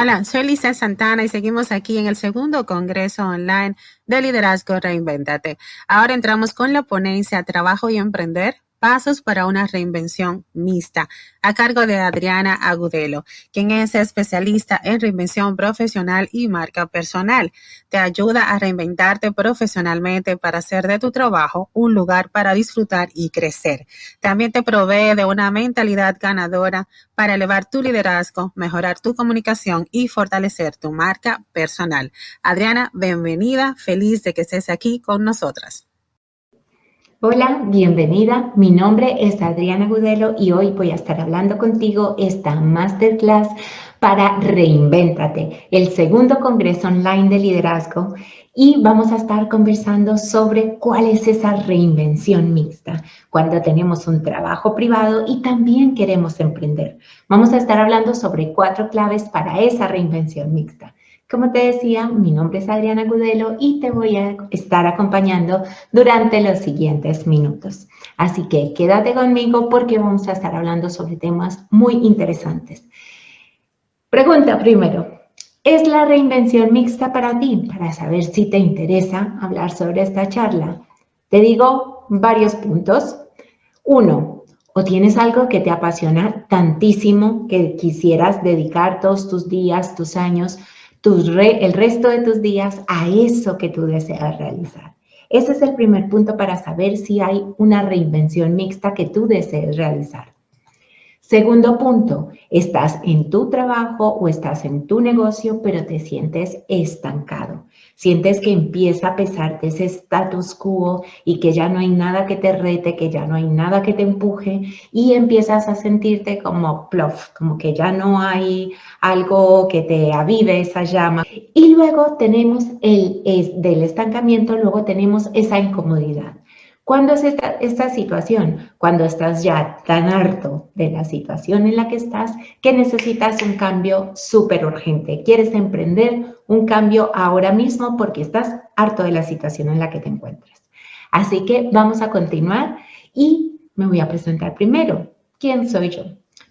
Hola, soy Lisa Santana y seguimos aquí en el segundo Congreso Online de Liderazgo Reinvéntate. Ahora entramos con la ponencia Trabajo y Emprender, pasos para una reinvención mixta, a cargo de Adriana Agudelo, quien es especialista en reinvención profesional y marca personal. Te ayuda a reinventarte profesionalmente para hacer de tu trabajo un lugar para disfrutar y crecer. También te provee de una mentalidad ganadora para elevar tu liderazgo, mejorar tu comunicación y fortalecer tu marca personal. Adriana, bienvenida, feliz de que estés aquí con nosotras. Hola, bienvenida. Mi nombre es Adriana Agudelo y hoy voy a estar hablando contigo esta masterclass para Reinvéntate, el segundo congreso online de liderazgo, y vamos a estar conversando sobre cuál es esa reinvención mixta cuando tenemos un trabajo privado y también queremos emprender. Vamos a estar hablando sobre 4 claves para esa reinvención mixta. Como te decía, mi nombre es Adriana Agudelo y te voy a estar acompañando durante los siguientes minutos. Así que quédate conmigo porque vamos a estar hablando sobre temas muy interesantes. Pregunta primero, ¿es la reinvención mixta para ti? Para saber si te interesa hablar sobre esta charla. Te digo varios puntos. 1. O tienes algo que te apasiona tantísimo que quisieras dedicar todos tus días, tus años, el resto de tus días a eso que tú deseas realizar. Ese es el primer punto para saber si hay una reinvención mixta que tú desees realizar. Segundo punto, estás en tu trabajo o estás en tu negocio, pero te sientes estancado. Sientes que empieza a pesarte ese status quo y que ya no hay nada que te rete, que ya no hay nada que te empuje y empiezas a sentirte como plof, como que ya no hay algo que te avive esa llama. Y luego tenemos del estancamiento, luego tenemos esa incomodidad. ¿Cuándo es esta situación? Cuando estás ya tan harto de la situación en la que estás que necesitas un cambio súper urgente. Quieres emprender un cambio ahora mismo porque estás harto de la situación en la que te encuentras. Así que vamos a continuar y me voy a presentar primero. ¿Quién soy yo?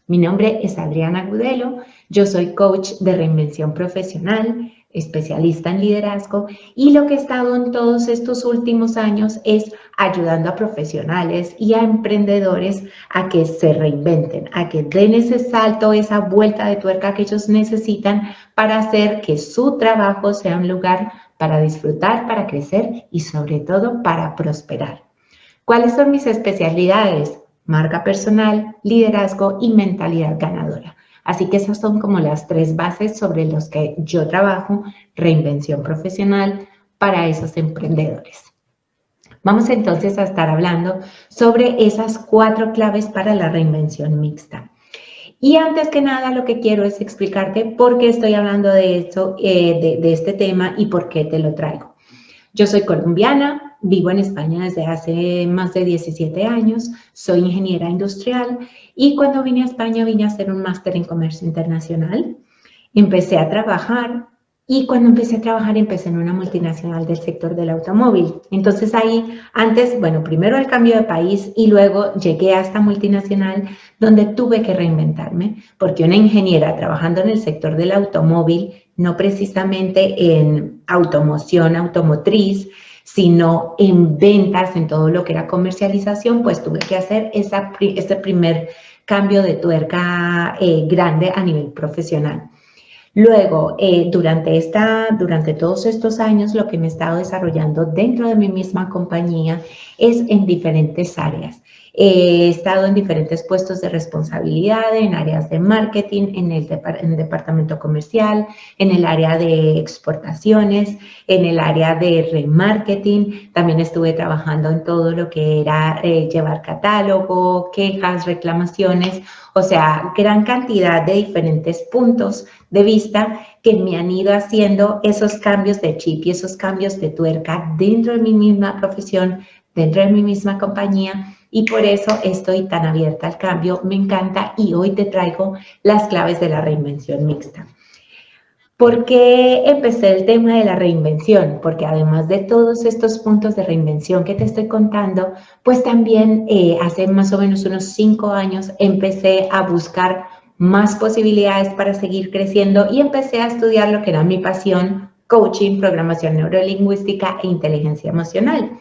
Mi nombre es Adriana Agudelo, yo soy coach de reinvención profesional, especialista en liderazgo y lo que he estado en todos estos últimos años es ayudando a profesionales y a emprendedores a que se reinventen, a que den ese salto, esa vuelta de tuerca que ellos necesitan para hacer que su trabajo sea un lugar para disfrutar, para crecer y sobre todo para prosperar. ¿Cuáles son mis especialidades? Marca personal, liderazgo y mentalidad ganadora. Así que esas son como las 3 bases sobre las que yo trabajo, reinvención profesional para esos emprendedores. Vamos entonces a estar hablando sobre esas 4 claves para la reinvención mixta. Y antes que nada lo que quiero es explicarte por qué estoy hablando de esto, de este tema y por qué te lo traigo. Yo soy colombiana, vivo en España desde hace más de 17 años, soy ingeniera industrial y cuando vine a España vine a hacer un máster en comercio internacional. Empecé a trabajar y cuando empecé a trabajar empecé en una multinacional del sector del automóvil. Entonces ahí antes, bueno, primero el cambio de país y luego llegué a esta multinacional donde tuve que reinventarme porque una ingeniera trabajando en el sector del automóvil, no precisamente en automoción, automotriz, sino en ventas, en todo lo que era comercialización, pues tuve que hacer ese primer cambio de tuerca grande a nivel profesional. Luego, durante todos estos años, lo que me he estado desarrollando dentro de mi misma compañía es en diferentes áreas. He estado en diferentes puestos de responsabilidad, en áreas de marketing, en el departamento comercial, en el área de exportaciones, en el área de remarketing. También estuve trabajando en todo lo que era llevar catálogo, quejas, reclamaciones, o sea, gran cantidad de diferentes puntos de vista que me han ido haciendo esos cambios de chip y esos cambios de tuerca dentro de mi misma profesión, dentro de mi misma compañía y por eso estoy tan abierta al cambio, me encanta y hoy te traigo las claves de la reinvención mixta. ¿Por qué empecé el tema de la reinvención? Porque además de todos estos puntos de reinvención que te estoy contando, pues también hace más o menos unos 5 años empecé a buscar más posibilidades para seguir creciendo y empecé a estudiar lo que era mi pasión, coaching, programación neurolingüística e inteligencia emocional.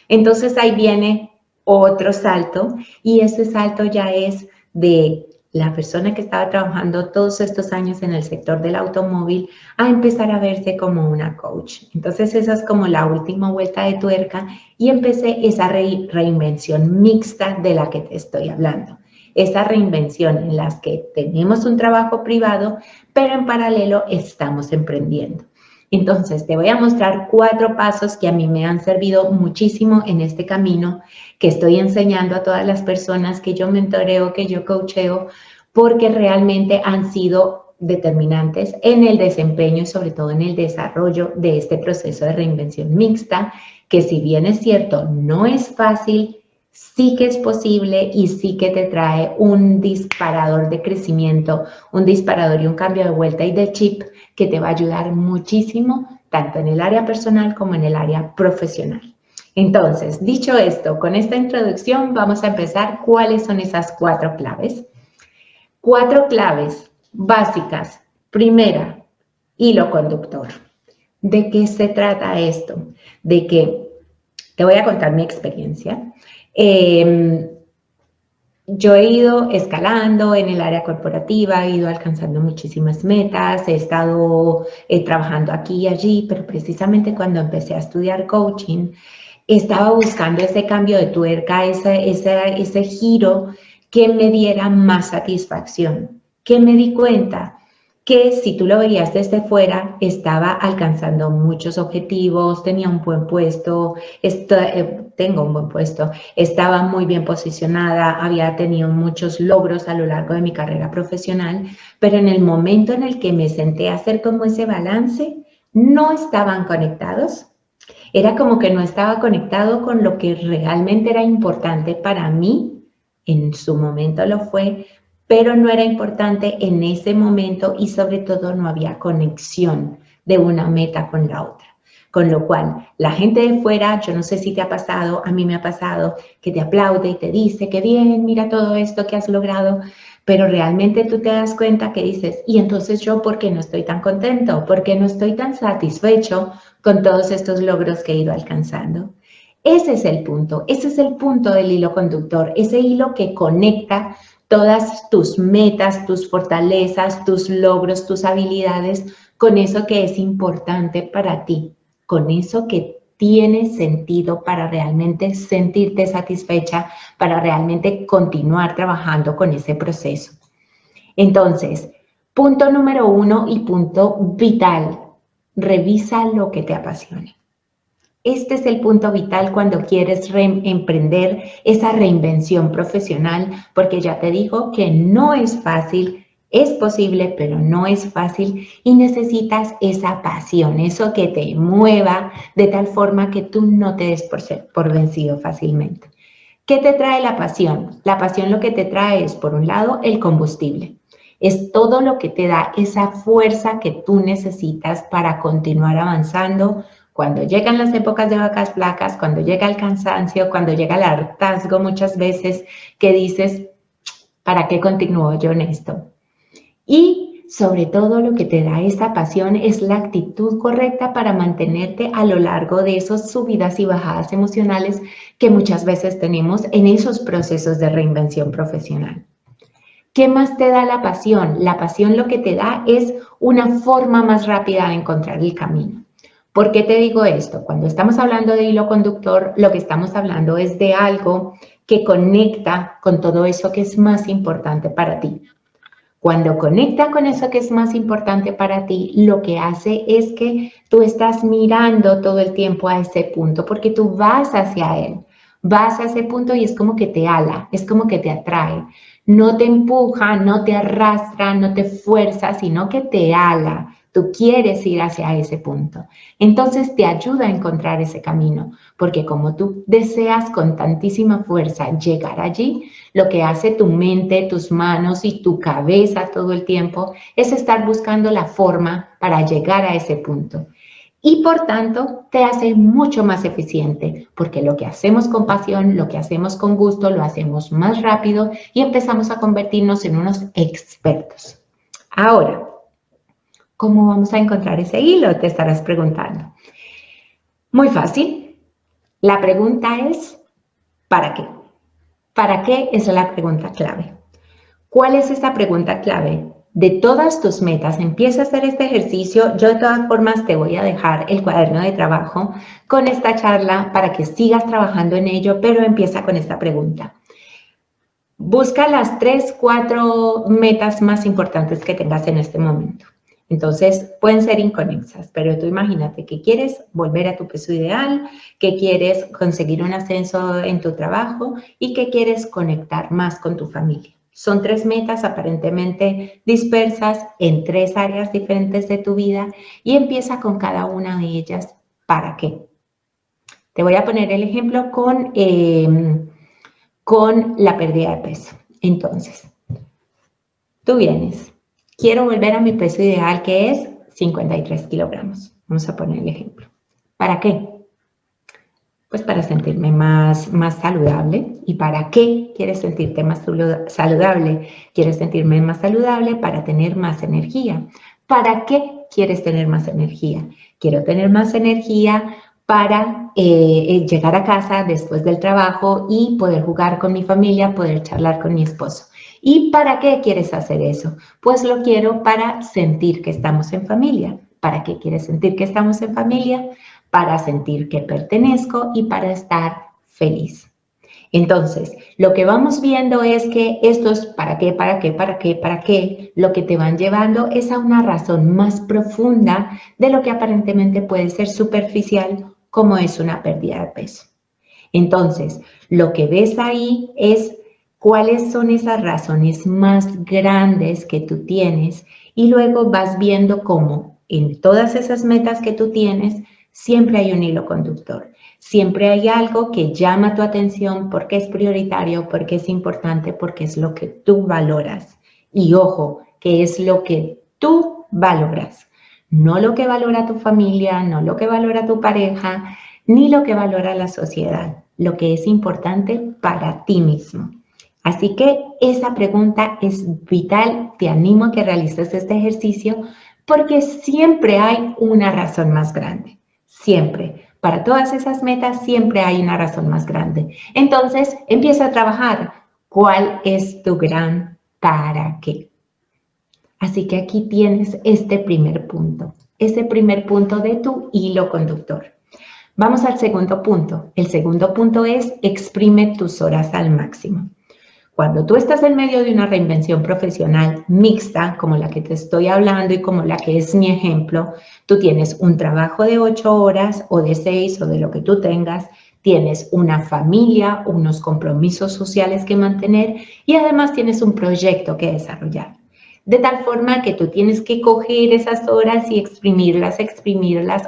Entonces ahí viene otro salto y ese salto ya es de la persona que estaba trabajando todos estos años en el sector del automóvil a empezar a verse como una coach. Entonces esa es como la última vuelta de tuerca y empecé esa reinvención mixta de la que te estoy hablando. Esa reinvención en las que tenemos un trabajo privado, pero en paralelo estamos emprendiendo. Entonces, te voy a mostrar 4 pasos que a mí me han servido muchísimo en este camino que estoy enseñando a todas las personas que yo mentoreo, que yo coacheo, porque realmente han sido determinantes en el desempeño y sobre todo en el desarrollo de este proceso de reinvención mixta, que si bien es cierto, no es fácil, sí que es posible y sí que te trae un disparador de crecimiento, un disparador y un cambio de vuelta y de chip que te va a ayudar muchísimo, tanto en el área personal como en el área profesional. Entonces, dicho esto, con esta introducción vamos a empezar. ¿Cuáles son esas 4 claves? 4 claves básicas. Primera, hilo conductor. ¿De qué se trata esto? De que te voy a contar mi experiencia. Yo he ido escalando en el área corporativa, he ido alcanzando muchísimas metas, he estado trabajando aquí y allí, pero precisamente cuando empecé a estudiar coaching, estaba buscando ese cambio de tuerca, ese giro que me diera más satisfacción. Que me di cuenta que si tú lo veías desde fuera, estaba alcanzando muchos objetivos, tenía un buen puesto, tengo un buen puesto, estaba muy bien posicionada, había tenido muchos logros a lo largo de mi carrera profesional, pero en el momento en el que me senté a hacer como ese balance, no estaban conectados. Era como que no estaba conectado con lo que realmente era importante para mí, en su momento lo fue, pero no era importante en ese momento y sobre todo no había conexión de una meta con la otra. Con lo cual, la gente de fuera, yo no sé si te ha pasado, a mí me ha pasado, que te aplaude y te dice que bien, mira todo esto que has logrado, pero realmente tú te das cuenta que dices, y entonces yo, ¿por qué no estoy tan contento? ¿Por qué no estoy tan satisfecho con todos estos logros que he ido alcanzando? Ese es el punto del hilo conductor, ese hilo que conecta todas tus metas, tus fortalezas, tus logros, tus habilidades con eso que es importante para ti, con eso que tiene sentido para realmente sentirte satisfecha, para realmente continuar trabajando con ese proceso. Entonces, punto número 1 y punto vital, revisa lo que te apasione. Este es el punto vital cuando quieres emprender esa reinvención profesional, porque ya te digo que no es fácil, es posible, pero no es fácil y necesitas esa pasión, eso que te mueva de tal forma que tú no te des por vencido fácilmente. ¿Qué te trae la pasión? La pasión lo que te trae es, por un lado, el combustible. Es todo lo que te da esa fuerza que tú necesitas para continuar avanzando cuando llegan las épocas de vacas flacas, cuando llega el cansancio, cuando llega el hartazgo muchas veces que dices, ¿para qué continúo yo en esto? Y sobre todo lo que te da esa pasión es la actitud correcta para mantenerte a lo largo de esas subidas y bajadas emocionales que muchas veces tenemos en esos procesos de reinvención profesional. ¿Qué más te da la pasión? La pasión lo que te da es una forma más rápida de encontrar el camino. ¿Por qué te digo esto? Cuando estamos hablando de hilo conductor, lo que estamos hablando es de algo que conecta con todo eso que es más importante para ti. Cuando conecta con eso que es más importante para ti, lo que hace es que tú estás mirando todo el tiempo a ese punto, porque tú vas hacia él, vas a ese punto y es como que te ala, es como que te atrae. No te empuja, no te arrastra, no te fuerza, sino que te ala. Tú quieres ir hacia ese punto. Entonces te ayuda a encontrar ese camino, porque como tú deseas con tantísima fuerza llegar allí, lo que hace tu mente, tus manos y tu cabeza todo el tiempo es estar buscando la forma para llegar a ese punto. y por tanto te hace mucho más eficiente, porque lo que hacemos con pasión, lo que hacemos con gusto, lo hacemos más rápido y empezamos a convertirnos en unos expertos. Ahora, ¿cómo vamos a encontrar ese hilo? Te estarás preguntando. Muy fácil. La pregunta es, ¿para qué? ¿Para qué es la pregunta clave? ¿Cuál es esa pregunta clave? De todas tus metas, empieza a hacer este ejercicio. Yo de todas formas te voy a dejar el cuaderno de trabajo con esta charla para que sigas trabajando en ello, pero empieza con esta pregunta. Busca las 3, 4 metas más importantes que tengas en este momento. Entonces, pueden ser inconexas, pero tú imagínate que quieres volver a tu peso ideal, que quieres conseguir un ascenso en tu trabajo y que quieres conectar más con tu familia. Son 3 metas aparentemente dispersas en 3 áreas diferentes de tu vida y empieza con cada una de ellas. ¿Para qué? Te voy a poner el ejemplo con la pérdida de peso. Entonces, tú vienes, quiero volver a mi peso ideal que es 53 kilogramos. Vamos a poner el ejemplo. ¿Para qué? Pues para sentirme más saludable. ¿Y para qué quieres sentirte más saludable? Quieres sentirme más saludable para tener más energía. ¿Para qué quieres tener más energía? Quiero tener más energía para llegar a casa después del trabajo y poder jugar con mi familia, poder charlar con mi esposo. ¿Y para qué quieres hacer eso? Pues lo quiero para sentir que estamos en familia. ¿Para qué quieres sentir que estamos en familia? Para sentir que pertenezco y para estar feliz. Entonces, lo que vamos viendo es que estos para qué, lo que te van llevando es a una razón más profunda de lo que aparentemente puede ser superficial, como es una pérdida de peso. Entonces, lo que ves ahí es cuáles son esas razones más grandes que tú tienes y luego vas viendo cómo en todas esas metas que tú tienes siempre hay un hilo conductor. Siempre hay algo que llama tu atención porque es prioritario, porque es importante, porque es lo que tú valoras. Y ojo, que es lo que tú valoras. No lo que valora tu familia, no lo que valora tu pareja, ni lo que valora la sociedad. Lo que es importante para ti mismo. Así que esa pregunta es vital. Te animo a que realices este ejercicio porque siempre hay una razón más grande. Siempre. Para todas esas metas siempre hay una razón más grande. Entonces, empieza a trabajar. ¿Cuál es tu gran para qué? Así que aquí tienes este primer punto. Ese primer punto de tu hilo conductor. Vamos al segundo punto. El segundo punto es exprime tus horas al máximo. Cuando tú estás en medio de una reinvención profesional mixta, como la que te estoy hablando y como la que es mi ejemplo, tú tienes un trabajo de 8 horas o de 6 o de lo que tú tengas, tienes una familia, unos compromisos sociales que mantener y además tienes un proyecto que desarrollar. De tal forma que tú tienes que coger esas horas y exprimirlas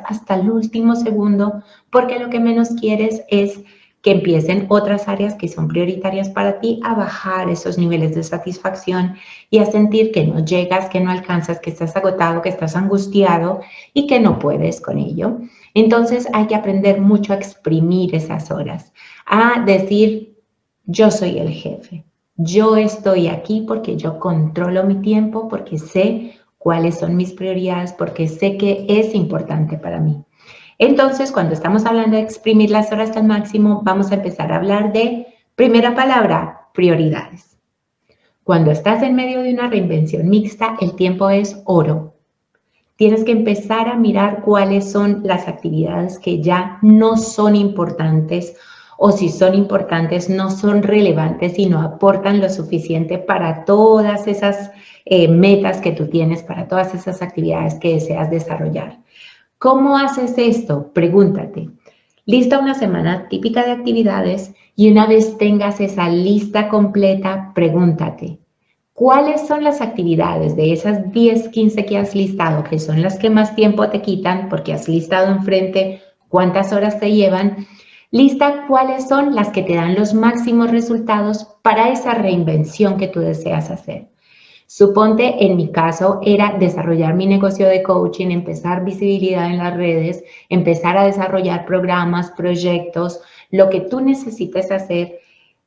hasta el último segundo, porque lo que menos quieres es que empiecen otras áreas que son prioritarias para ti a bajar esos niveles de satisfacción y a sentir que no llegas, que no alcanzas, que estás agotado, que estás angustiado y que no puedes con ello. Entonces hay que aprender mucho a exprimir esas horas, a decir, yo soy el jefe, yo estoy aquí porque yo controlo mi tiempo, porque sé cuáles son mis prioridades, porque sé que es importante para mí. Entonces, cuando estamos hablando de exprimir las horas al máximo, vamos a empezar a hablar de, primera palabra, prioridades. Cuando estás en medio de una reinvención mixta, el tiempo es oro. Tienes que empezar a mirar cuáles son las actividades que ya no son importantes o si son importantes, no son relevantes y no aportan lo suficiente para todas esas metas que tú tienes, para todas esas actividades que deseas desarrollar. ¿Cómo haces esto? Pregúntate. Lista una semana típica de actividades y una vez tengas esa lista completa, pregúntate, ¿cuáles son las actividades de esas 10, 15 que has listado, que son las que más tiempo te quitan porque has listado enfrente cuántas horas te llevan? Lista cuáles son las que te dan los máximos resultados para esa reinvención que tú deseas hacer. Suponte, en mi caso, era desarrollar mi negocio de coaching, empezar visibilidad en las redes, empezar a desarrollar programas, proyectos, lo que tú necesites hacer,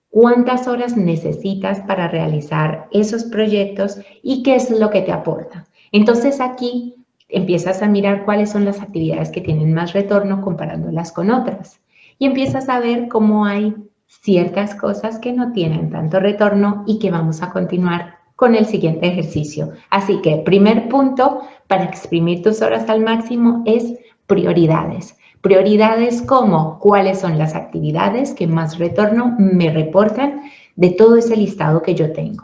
cuántas horas necesitas para realizar esos proyectos y qué es lo que te aporta. Entonces aquí empiezas a mirar cuáles son las actividades que tienen más retorno comparándolas con otras y empiezas a ver cómo hay ciertas cosas que no tienen tanto retorno y que vamos a continuar con el siguiente ejercicio. Así que primer punto para exprimir tus horas al máximo es prioridades. Prioridades como cuáles son las actividades que más retorno me reportan de todo ese listado que yo tengo.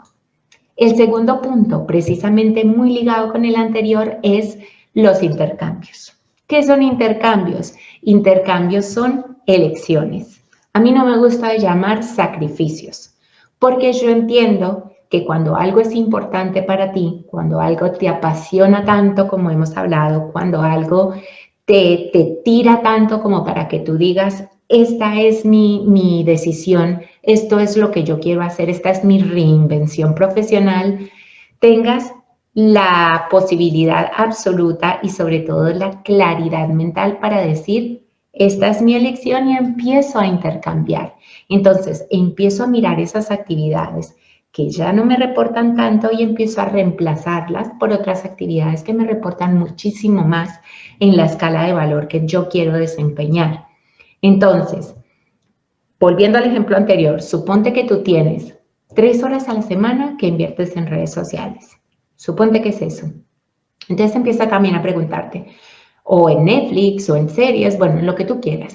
El segundo punto, precisamente muy ligado con el anterior, es los intercambios. ¿Qué son intercambios? Intercambios son elecciones. A mí no me gusta llamar sacrificios, porque yo entiendo que cuando algo es importante para ti, cuando algo te apasiona tanto como hemos hablado, cuando algo te tira tanto como para que tú digas, esta es mi decisión, esto es lo que yo quiero hacer, esta es mi reinvención profesional, tengas la posibilidad absoluta y sobre todo la claridad mental para decir, esta es mi elección y empiezo a intercambiar. Entonces, empiezo a mirar esas actividades que ya no me reportan tanto y empiezo a reemplazarlas por otras actividades que me reportan muchísimo más en la escala de valor que yo quiero desempeñar. Entonces, volviendo al ejemplo anterior, suponte que tú tienes 3 horas a la semana que inviertes en redes sociales. Suponte que es eso. Entonces empieza también a preguntarte, o en Netflix, o en series, bueno, en lo que tú quieras.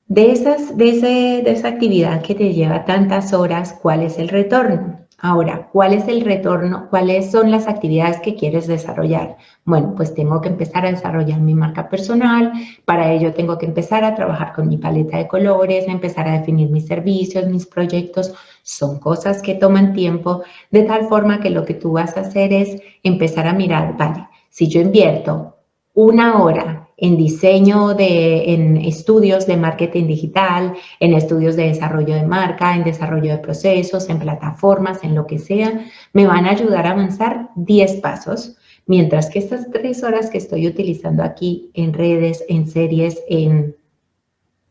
De esa actividad que te lleva tantas horas, ¿cuál es el retorno? Ahora, ¿cuál es el retorno? ¿Cuáles son las actividades que quieres desarrollar? Bueno, pues tengo que empezar a desarrollar mi marca personal, para ello tengo que empezar a trabajar con mi paleta de colores, empezar a definir mis servicios, mis proyectos. Son cosas que toman tiempo, de tal forma que lo que tú vas a hacer es empezar a mirar, vale, si yo invierto 1 hora en en estudios de marketing digital, en estudios de desarrollo de marca, en desarrollo de procesos, en plataformas, en lo que sea, me van a ayudar a avanzar 10 pasos, mientras que estas 3 horas que estoy utilizando aquí en redes, en series, en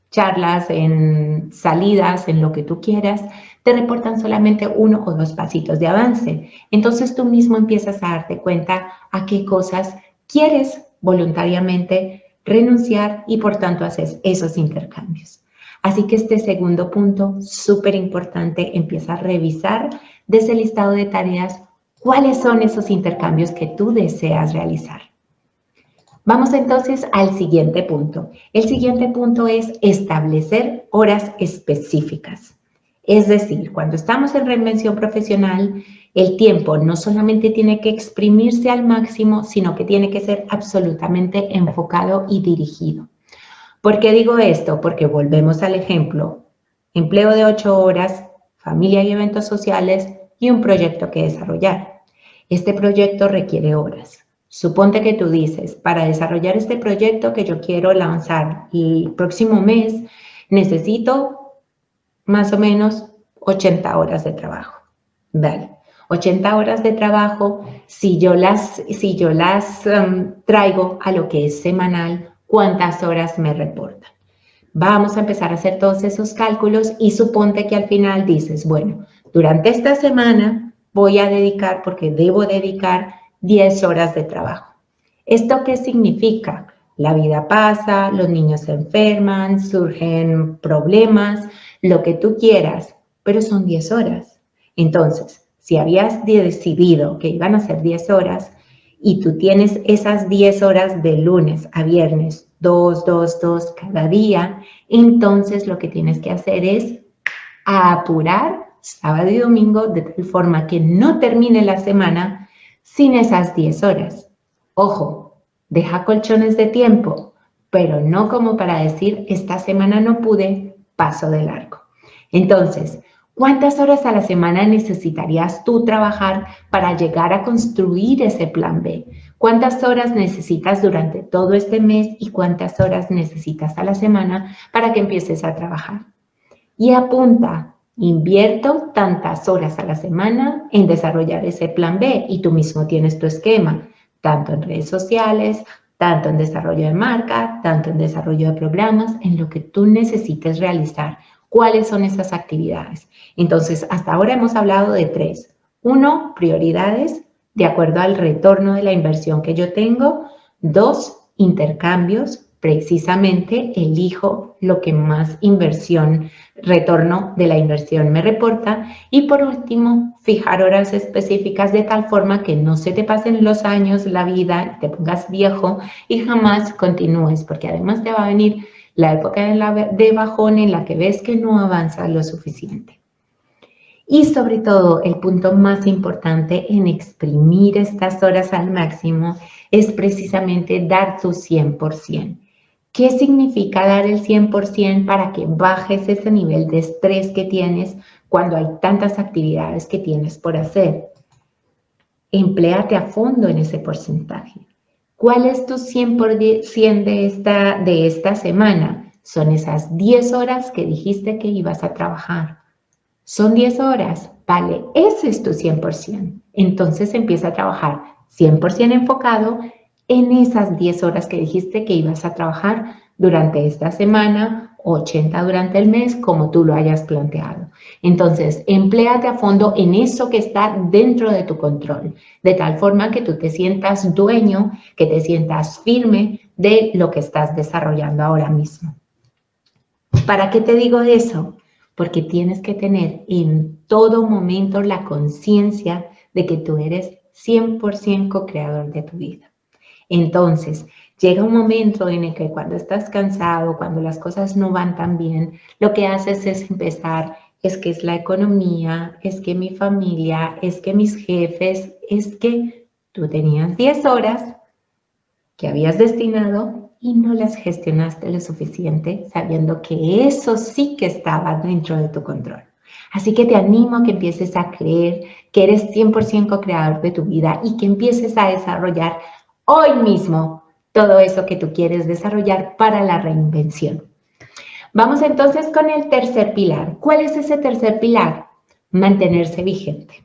charlas, en salidas, en lo que tú quieras, te reportan solamente 1 o 2 pasitos de avance. Entonces tú mismo empiezas a darte cuenta a qué cosas quieres voluntariamente renunciar y por tanto haces esos intercambios. Así que este segundo punto, súper importante, empieza a revisar de ese listado de tareas cuáles son esos intercambios que tú deseas realizar. Vamos entonces al siguiente punto. El siguiente punto es establecer horas específicas. Es decir, cuando estamos en reinvención profesional, el tiempo no solamente tiene que exprimirse al máximo, sino que tiene que ser absolutamente enfocado y dirigido. ¿Por qué digo esto? Porque volvemos al ejemplo. Empleo de 8 horas, familia y eventos sociales y un proyecto que desarrollar. Este proyecto requiere horas. Suponte que tú dices, para desarrollar este proyecto que yo quiero lanzar el próximo mes, necesito más o menos 80 horas de trabajo. Vale, 80 horas de trabajo, si yo las traigo a lo que es semanal, ¿cuántas horas me reportan? Vamos a empezar a hacer todos esos cálculos y suponte que al final dices, bueno, durante esta semana voy a dedicar, porque debo dedicar 10 horas de trabajo. ¿Esto qué significa? La vida pasa, los niños se enferman, surgen problemas, lo que tú quieras, pero son 10 horas. Entonces, si habías decidido que iban a ser 10 horas y tú tienes esas 10 horas de lunes a viernes, 2, 2, 2 cada día, entonces lo que tienes que hacer es apurar sábado y domingo de tal forma que no termine la semana sin esas 10 horas. Ojo, deja colchones de tiempo, pero no como para decir, esta semana no pude, paso de largo. Entonces, ¿cuántas horas a la semana necesitarías tú trabajar para llegar a construir ese plan B? ¿Cuántas horas necesitas durante todo este mes y cuántas horas necesitas a la semana para que empieces a trabajar? Y apunta, Invierto tantas horas a la semana en desarrollar ese plan B y tú mismo tienes tu esquema, tanto en redes sociales, tanto en desarrollo de marca, tanto en desarrollo de programas, en lo que tú necesites realizar. ¿Cuáles son esas actividades? Entonces, hasta ahora hemos hablado de 3. 1, prioridades de acuerdo al retorno de la inversión que yo tengo. 2, intercambios. Precisamente elijo lo que más retorno de la inversión me reporta. Y por último, fijar horas específicas de tal forma que no se te pasen los años, la vida, te pongas viejo y jamás continúes, porque además te va a venir la época de bajón en la que ves que no avanzas lo suficiente. Y sobre todo, el punto más importante en exprimir estas horas al máximo es precisamente dar tu 100%. ¿Qué significa dar el 100% para que bajes ese nivel de estrés que tienes cuando hay tantas actividades que tienes por hacer? Empléate a fondo en ese porcentaje. ¿Cuál es tu 100% de esta semana? Son esas 10 horas que dijiste que ibas a trabajar. Son 10 horas, vale, ese es tu 100%. Entonces empieza a trabajar 100% enfocado en esas 10 horas que dijiste que ibas a trabajar durante esta semana, 80 durante el mes, como tú lo hayas planteado. Entonces, empléate a fondo en eso que está dentro de tu control, de tal forma que tú te sientas dueño, que te sientas firme de lo que estás desarrollando ahora mismo. ¿Para qué te digo eso? Porque tienes que tener en todo momento la conciencia de que tú eres 100% co-creador de tu vida. Entonces, llega un momento en el que cuando estás cansado, cuando las cosas no van tan bien, lo que haces es empezar, es que es la economía, es que mi familia, es que mis jefes, es que tú tenías 10 horas que habías destinado y no las gestionaste lo suficiente, sabiendo que eso sí que estaba dentro de tu control. Así que te animo a que empieces a creer que eres 100% creador de tu vida y que empieces a desarrollar hoy mismo todo eso que tú quieres desarrollar para la reinvención. Vamos entonces con el tercer pilar. ¿Cuál es ese tercer pilar? Mantenerse vigente.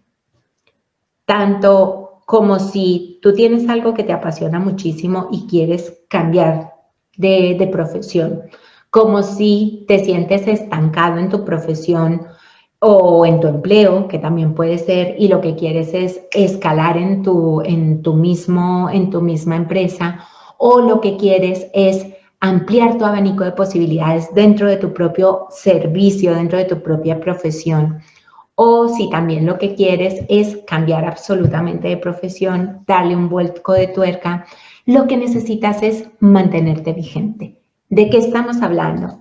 Tanto como si tú tienes algo que te apasiona muchísimo y quieres cambiar de profesión, como si te sientes estancado en tu profesión o en tu empleo, que también puede ser, y lo que quieres es escalar en tu misma empresa, o lo que quieres es ampliar tu abanico de posibilidades dentro de tu propio servicio, dentro de tu propia profesión. O si también lo que quieres es cambiar absolutamente de profesión, darle un vuelco de tuerca, lo que necesitas es mantenerte vigente. ¿De qué estamos hablando?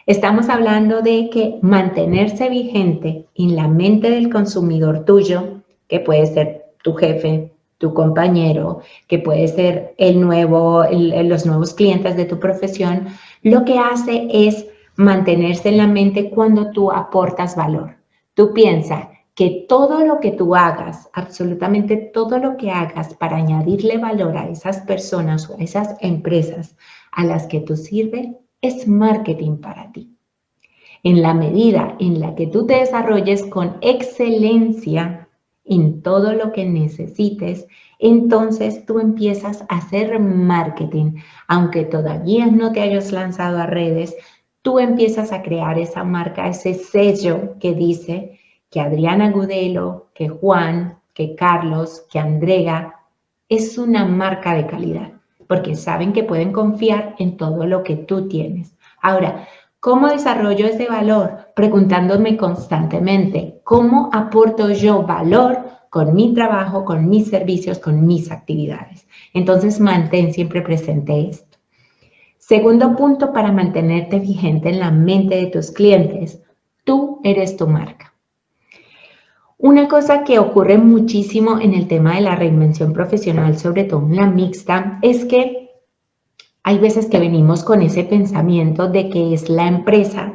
Estamos hablando de que mantenerse vigente en la mente del consumidor tuyo, que puede ser tu jefe, tu compañero, que puede ser los nuevos clientes de tu profesión, lo que hace es mantenerse en la mente cuando tú aportas valor. Tú piensas que todo lo que tú hagas, absolutamente todo lo que hagas para añadirle valor a esas personas o a esas empresas a las que tú sirves, es marketing para ti. En la medida en la que tú te desarrolles con excelencia en todo lo que necesites, entonces tú empiezas a hacer marketing. Aunque todavía no te hayas lanzado a redes, tú empiezas a crear esa marca, ese sello que dice que Adriana Gudelo, que Juan, que Carlos, que Andrea es una marca de calidad, porque saben que pueden confiar en todo lo que tú tienes. Ahora, ¿cómo desarrollo ese valor? Preguntándome constantemente, ¿cómo aporto yo valor con mi trabajo, con mis servicios, con mis actividades? Entonces, mantén siempre presente esto. Segundo punto para mantenerte vigente en la mente de tus clientes, tú eres tu marca. Una cosa que ocurre muchísimo en el tema de la reinvención profesional, sobre todo en la mixta, es que hay veces que venimos con ese pensamiento de que es la empresa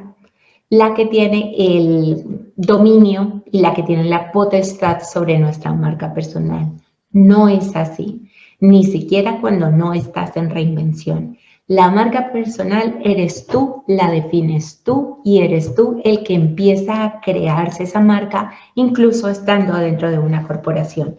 la que tiene el dominio y la que tiene la potestad sobre nuestra marca personal. No es así, ni siquiera cuando no estás en reinvención. La marca personal eres tú, la defines tú y eres tú el que empieza a crearse esa marca, incluso estando dentro de una corporación.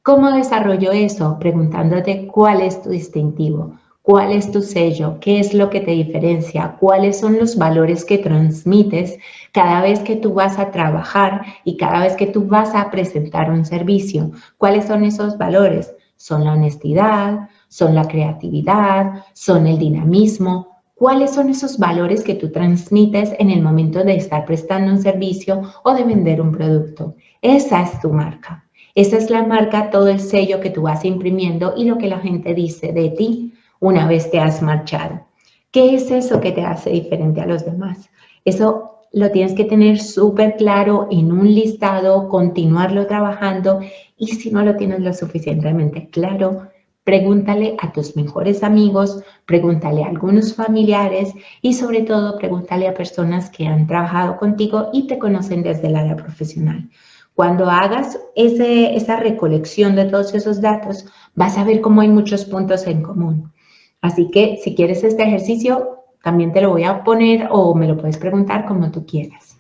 ¿Cómo desarrollo eso? Preguntándote cuál es tu distintivo, cuál es tu sello, qué es lo que te diferencia, cuáles son los valores que transmites cada vez que tú vas a trabajar y cada vez que tú vas a presentar un servicio. ¿Cuáles son esos valores? Son la honestidad, son la creatividad, son el dinamismo. ¿Cuáles son esos valores que tú transmites en el momento de estar prestando un servicio o de vender un producto? Esa es tu marca. Esa es la marca, todo el sello que tú vas imprimiendo y lo que la gente dice de ti una vez te has marchado. ¿Qué es eso que te hace diferente a los demás? Eso lo tienes que tener súper claro en un listado, continuarlo trabajando y si no lo tienes lo suficientemente claro, pregúntale a tus mejores amigos, pregúntale a algunos familiares y sobre todo pregúntale a personas que han trabajado contigo y te conocen desde el área profesional. Cuando hagas esa recolección de todos esos datos, vas a ver cómo hay muchos puntos en común. Así que si quieres este ejercicio, también te lo voy a poner o me lo puedes preguntar como tú quieras.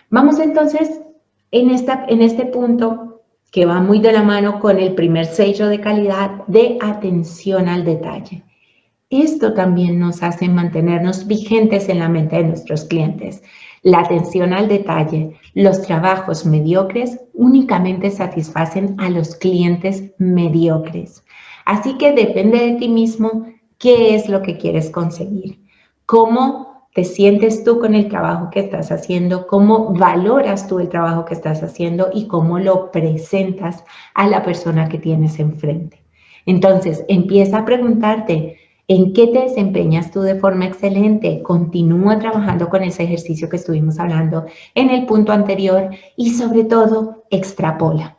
Vamos entonces en este punto que va muy de la mano con el primer sello de calidad de atención al detalle. Esto también nos hace mantenernos vigentes en la mente de nuestros clientes. La atención al detalle, los trabajos mediocres únicamente satisfacen a los clientes mediocres. Así que depende de ti mismo qué es lo que quieres conseguir, cómo te sientes tú con el trabajo que estás haciendo, cómo valoras tú el trabajo que estás haciendo y cómo lo presentas a la persona que tienes enfrente. Entonces, empieza a preguntarte, ¿en qué te desempeñas tú de forma excelente? Continúa trabajando con ese ejercicio que estuvimos hablando en el punto anterior y sobre todo, extrapola.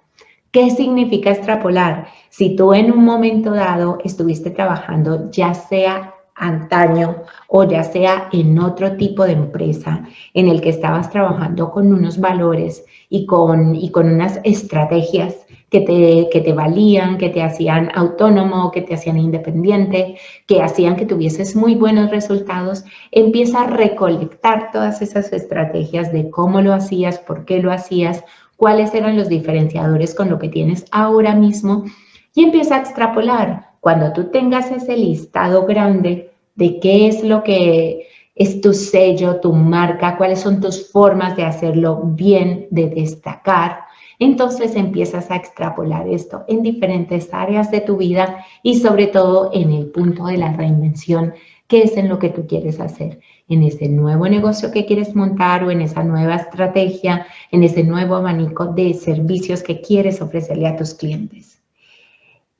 ¿Qué significa extrapolar? Si tú en un momento dado estuviste trabajando, ya sea antaño o ya sea en otro tipo de empresa en el que estabas trabajando con unos valores y con unas estrategias que te valían, que te hacían autónomo, que te hacían independiente, que hacían que tuvieses muy buenos resultados, empieza a recolectar todas esas estrategias de cómo lo hacías, por qué lo hacías, cuáles eran los diferenciadores con lo que tienes ahora mismo y empieza a extrapolar. Cuando tú tengas ese listado grande de qué es lo que es tu sello, tu marca, cuáles son tus formas de hacerlo bien, de destacar, entonces empiezas a extrapolar esto en diferentes áreas de tu vida y sobre todo en el punto de la reinvención, que es en lo que tú quieres hacer, en ese nuevo negocio que quieres montar o en esa nueva estrategia, en ese nuevo abanico de servicios que quieres ofrecerle a tus clientes.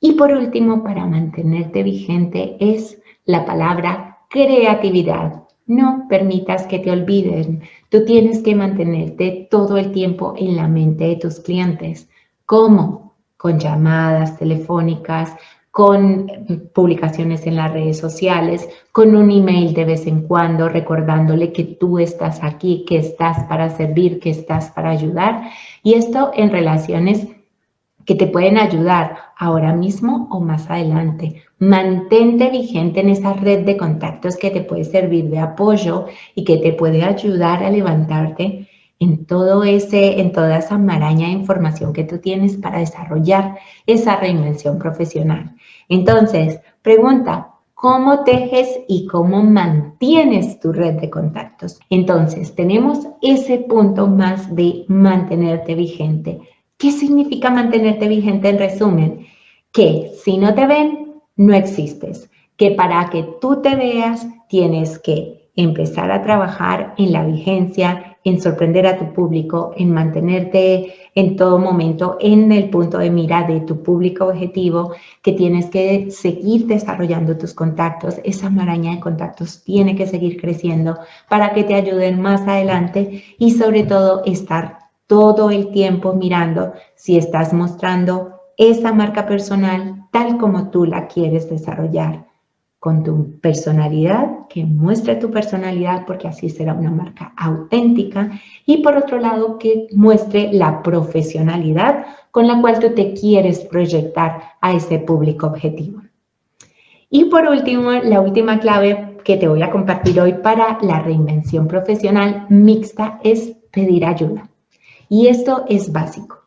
Y por último, para mantenerte vigente es la palabra creatividad. No permitas que te olviden. Tú tienes que mantenerte todo el tiempo en la mente de tus clientes. ¿Cómo? Con llamadas telefónicas, con publicaciones en las redes sociales, con un email de vez en cuando recordándole que tú estás aquí, que estás para servir, que estás para ayudar. Y esto en relaciones que te pueden ayudar ahora mismo o más adelante. Mantente vigente en esa red de contactos que te puede servir de apoyo y que te puede ayudar a levantarte en toda esa maraña de información que tú tienes para desarrollar esa reinvención profesional. Entonces, pregunta, ¿cómo tejes y cómo mantienes tu red de contactos? Entonces, tenemos ese punto más de mantenerte vigente. ¿Qué significa mantenerte vigente en resumen? Que si no te ven, no existes. Que para que tú te veas, tienes que empezar a trabajar en la vigencia, en sorprender a tu público, en mantenerte en todo momento en el punto de mira de tu público objetivo, que tienes que seguir desarrollando tus contactos. Esa maraña de contactos tiene que seguir creciendo para que te ayuden más adelante y sobre todo estar todo el tiempo mirando si estás mostrando esa marca personal tal como tú la quieres desarrollar, con tu personalidad, que muestre tu personalidad porque así será una marca auténtica y por otro lado que muestre la profesionalidad con la cual tú te quieres proyectar a ese público objetivo. Y por último, la última clave que te voy a compartir hoy para la reinvención profesional mixta es pedir ayuda. Y esto es básico.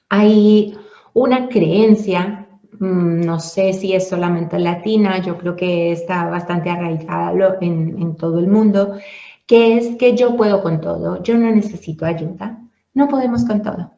Hay una creencia, no sé si es solamente latina, yo creo que está bastante arraigada en todo el mundo, que es que yo puedo con todo, yo no necesito ayuda. No podemos con todo.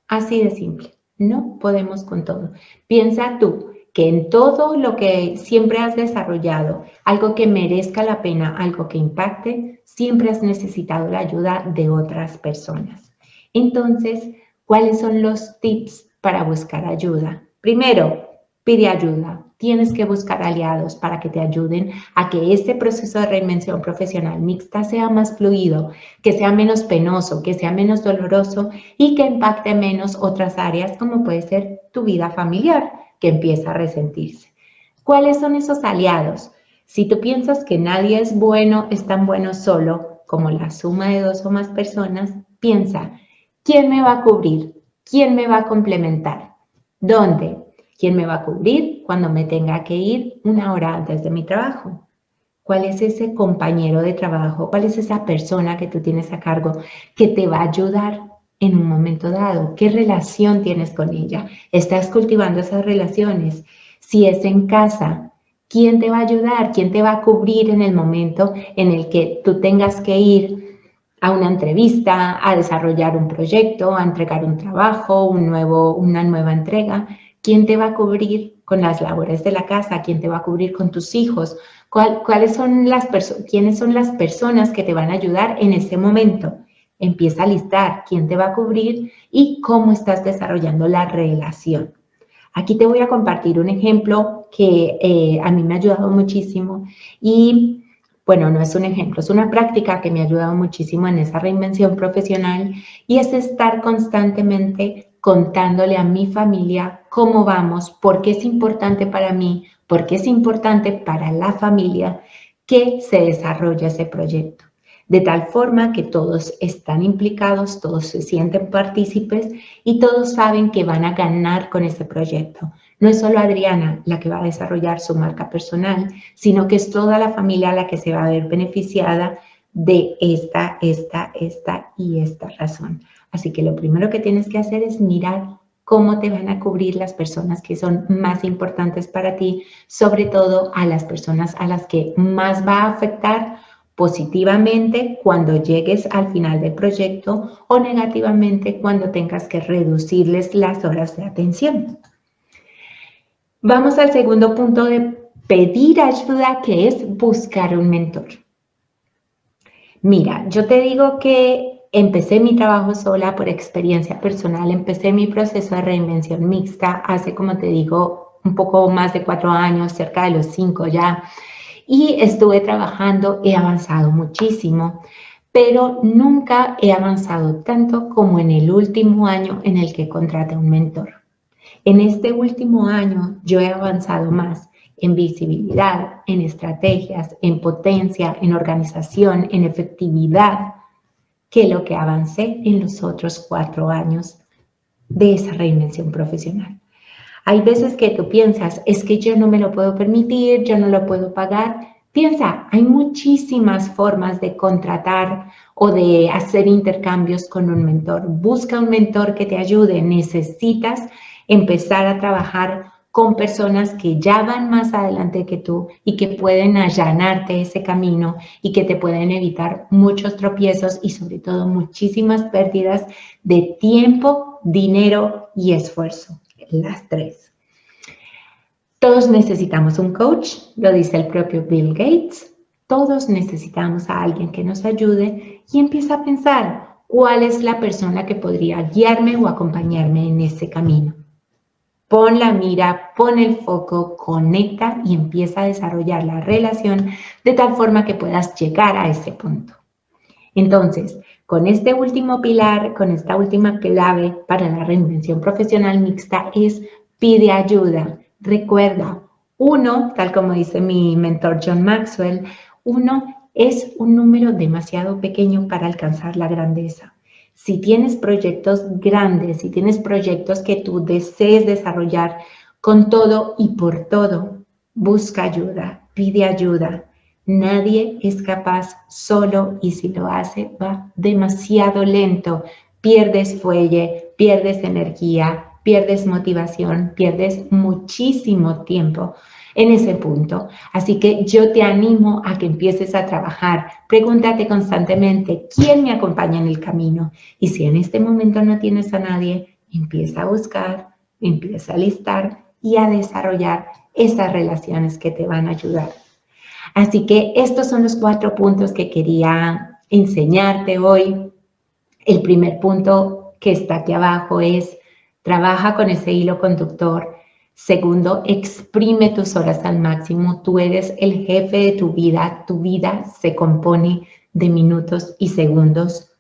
Así de simple, no podemos con todo. Piensa tú que en todo lo que siempre has desarrollado, algo que merezca la pena, algo que impacte, siempre has necesitado la ayuda de otras personas. Entonces, ¿cuáles son los tips para buscar ayuda? Primero, pide ayuda. Tienes que buscar aliados para que te ayuden a que este proceso de reinvención profesional mixta sea más fluido, que sea menos penoso, que sea menos doloroso y que impacte menos otras áreas como puede ser tu vida familiar, que empieza a resentirse. ¿Cuáles son esos aliados? Si tú piensas que nadie es tan bueno solo como la suma de dos o más personas, piensa, ¿quién me va a cubrir? ¿Quién me va a complementar? ¿Dónde? ¿Quién me va a cubrir cuando me tenga que ir una hora antes de mi trabajo? ¿Cuál es ese compañero de trabajo? ¿Cuál es esa persona que tú tienes a cargo que te va a ayudar en un momento dado? ¿Qué relación tienes con ella? ¿Estás cultivando esas relaciones? Si es en casa, ¿quién te va a ayudar? ¿Quién te va a cubrir en el momento en el que tú tengas que ir a una entrevista, a desarrollar un proyecto, a entregar un trabajo, una nueva entrega? ¿Quién te va a cubrir con las labores de la casa? ¿Quién te va a cubrir con tus hijos? ¿Quiénes son las personas que te van a ayudar en ese momento? Empieza a listar quién te va a cubrir y cómo estás desarrollando la relación. Aquí te voy a compartir un ejemplo que a mí me ha ayudado muchísimo y, bueno, no es un ejemplo, es una práctica que me ha ayudado muchísimo en esa reinvención profesional y es estar constantemente contándole a mi familia cómo vamos, por qué es importante para mí, por qué es importante para la familia que se desarrolle ese proyecto. De tal forma que todos están implicados, todos se sienten partícipes y todos saben que van a ganar con este proyecto. No es solo Adriana la que va a desarrollar su marca personal, sino que es toda la familia la que se va a ver beneficiada de esta y esta razón. Así que lo primero que tienes que hacer es mirar cómo te van a cubrir las personas que son más importantes para ti, sobre todo a las personas a las que más va a afectar positivamente cuando llegues al final del proyecto o negativamente cuando tengas que reducirles las horas de atención. Vamos al segundo punto de pedir ayuda, que es buscar un mentor. Mira, yo te digo que empecé mi trabajo sola por experiencia personal, empecé mi proceso de reinvención mixta hace, como te digo, un poco más de 4 años, cerca de los 5 ya, y estuve trabajando, he avanzado muchísimo, pero nunca he avanzado tanto como en el último año en el que contraté un mentor. En este último año yo he avanzado más en visibilidad, en estrategias, en potencia, en organización, en efectividad, que lo que avancé en los otros 4 años de esa reinvención profesional. Hay veces que tú piensas, es que yo no me lo puedo permitir, yo no lo puedo pagar. Piensa, hay muchísimas formas de contratar o de hacer intercambios con un mentor. Busca un mentor que te ayude. Necesitas empezar a trabajar con personas que ya van más adelante que tú y que pueden allanarte ese camino y que te pueden evitar muchos tropiezos y sobre todo muchísimas pérdidas de tiempo, dinero y esfuerzo. Las 3. Todos necesitamos un coach, lo dice el propio Bill Gates. Todos necesitamos a alguien que nos ayude y empieza a pensar cuál es la persona que podría guiarme o acompañarme en ese camino. Pon la mira, pon el foco, conecta y empieza a desarrollar la relación de tal forma que puedas llegar a ese punto. Entonces, con este último pilar, con esta última clave para la reinvención profesional mixta es pide ayuda. Recuerda, 1, tal como dice mi mentor John Maxwell, 1 es un número demasiado pequeño para alcanzar la grandeza. Si tienes proyectos grandes, si tienes proyectos que tú desees desarrollar con todo y por todo, busca ayuda, pide ayuda. Nadie es capaz solo y si lo hace va demasiado lento. Pierdes fuelle, pierdes energía, pierdes motivación, pierdes muchísimo tiempo en ese punto. Así que yo te animo a que empieces a trabajar. Pregúntate constantemente, ¿quién me acompaña en el camino? Y si en este momento no tienes a nadie, empieza a buscar, empieza a listar y a desarrollar esas relaciones que te van a ayudar. Así que estos son los 4 puntos que quería enseñarte hoy. El primer punto que está aquí abajo es trabaja con ese hilo conductor. Segundo, exprime tus horas al máximo. Tú eres el jefe de tu vida. Tu vida se compone de minutos y segundos.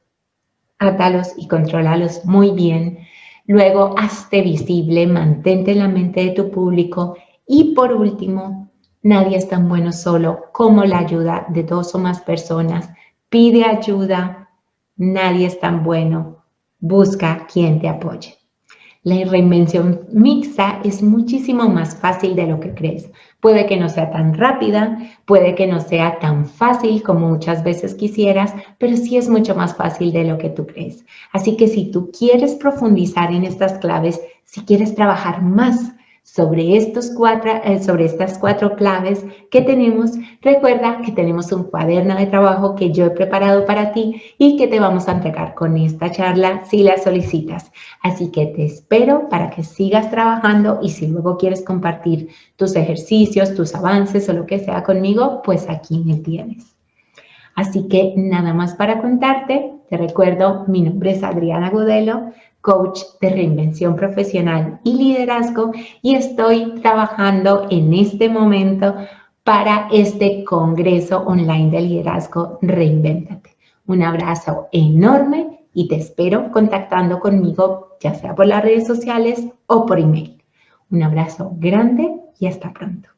Átalos y contrólalos muy bien. Luego, hazte visible, mantente en la mente de tu público. Y por último, nadie es tan bueno solo como la ayuda de 2 o más personas. Pide ayuda. Nadie es tan bueno. Busca quien te apoye. La reinvención mixta es muchísimo más fácil de lo que crees. Puede que no sea tan rápida, puede que no sea tan fácil como muchas veces quisieras, pero sí es mucho más fácil de lo que tú crees. Así que si tú quieres profundizar en estas claves, si quieres trabajar más sobre estas 4 claves que tenemos, recuerda que tenemos un cuaderno de trabajo que yo he preparado para ti y que te vamos a entregar con esta charla si la solicitas. Así que te espero para que sigas trabajando y si luego quieres compartir tus ejercicios, tus avances o lo que sea conmigo, pues aquí me tienes. Así que nada más para contarte, te recuerdo, mi nombre es Adriana Gudelo, coach de reinvención profesional y liderazgo y estoy trabajando en este momento para este Congreso Online de Liderazgo Reinvéntate. Un abrazo enorme y te espero contactando conmigo, ya sea por las redes sociales o por email. Un abrazo grande y hasta pronto.